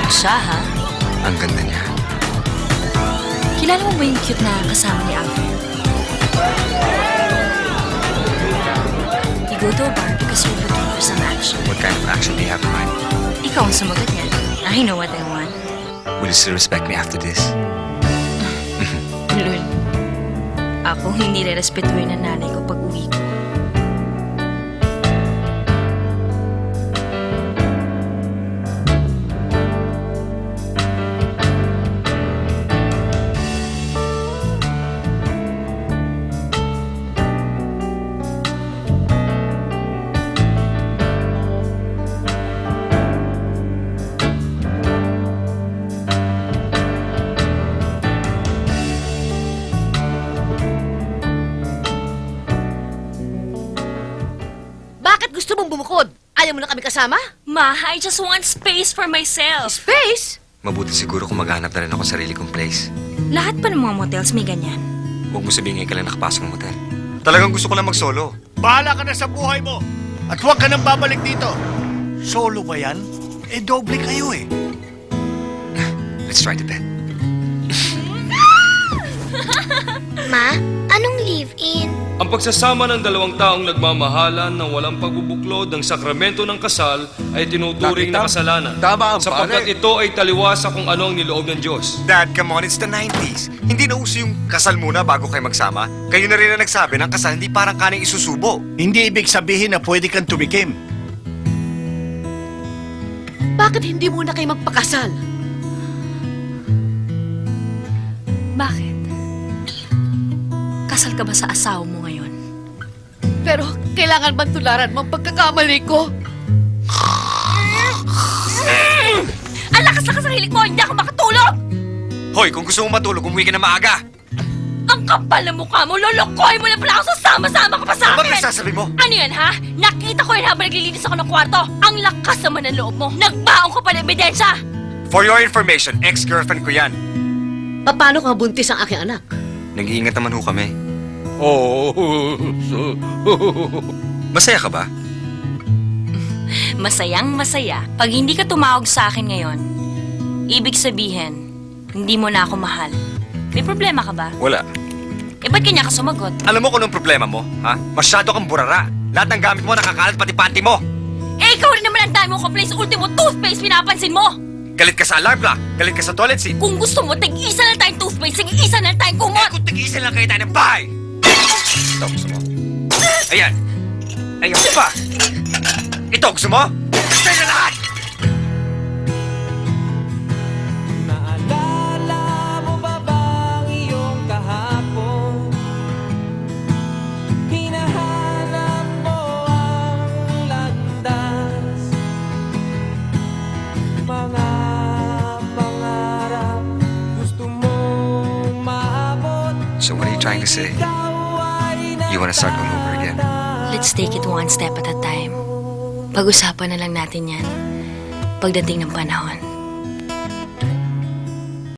Cute siya, ha? Ang ganda niya. Kilala mo ba yung cute na kasama ni Alfred? You go to a bar because you're looking for some action. What kind of action do you have in mind? Ikaw ang sumagot niyan. I know what I want. Will you still respect me after this? Lul, ako hindi re-respetuhin ng nanay ko pag uwi ko. Bakit gusto mong bumukod? Ayaw mo na kami kasama? Ma, I just want space for myself. Space? Mabuti siguro kung maghanap na rin ako sarili kong place. Lahat pa ng mga motels may ganyan. Huwag mo sabihin ngayon ka lang nakapasok ng motel. Talagang gusto ko lang mag-solo. Bahala ka na sa buhay mo. At huwag ka nang babalik dito. Solo ba yan? Eh, doble kayo eh. Let's try to bed. Ma, anong live-in? Ang pagsasama ng dalawang taong nagmamahalan ng walang pagbubuklod ng sakramento ng kasal ay tinuturing na kasalanan. Tama ang sapagkat pare. ito ay taliwas sa kung ano ang niloob ng Diyos. Dad, come on, it's the 90s. Hindi na uso yung kasal muna bago kayo magsama. Kayo na rin na nagsabi ng kasal hindi parang kaning isusubo. Hindi ibig sabihin na pwede kang tumikim. Bakit hindi muna kayo magpakasal? Bakit? Kasal ka ba sa asawa mo ngayon? Pero kailangan bang tularan mo ang pagkakamali ko? Ang lakas-lakas ng hilig mo! Hindi ako makatulog! Hoy, kung gusto mo matulog, umuwi ka na maaga. Ang kapal na mukha mo! Lolokohin mo na pala ako! Sasama-sama ka pa sa Ano ba akin! nagsasabi mo? Ano yan, ha? Nakita ko yan habang naglilinis ako ng kwarto. Ang lakas naman ng loob mo. Nagbaong ka pa ng ebidensya. For your information, ex-girlfriend ko yan. Paano kung buntis ang aking anak? Nag-iingat naman ho kami. Oh, Masaya ka ba? Masayang masaya. Pag hindi ka tumawag sa akin ngayon, ibig sabihin, hindi mo na ako mahal. May problema ka ba? Wala. Eh, ba't kanya ka sumagot? Alam mo kung anong problema mo, ha? Masyado kang burara. Lahat ng gamit mo nakakalat pati panty mo. Eh, ikaw rin naman ang dami mong complaints. Ultimo toothpaste, pinapansin mo. Galit ka sa alarm clock. Galit ka sa toilet seat. Kung gusto mo, tag-isa lang tayong toothpaste, tag-isa lang tayong kumot. Kung tig-isa lang kayo tayo ng bahay. Ito, gusto mo? Ayan. Ayan pa. Ito, gusto mo? Gusto na lahat! Naalala mo ba bang iyong kahapon? Hinahanap mo ang landas. Mga pangarap gusto mong maabot. So what are you trying to say? You wanna start all over again? Let's take it one step at a time. Pag-usapan na lang natin yan pagdating ng panahon.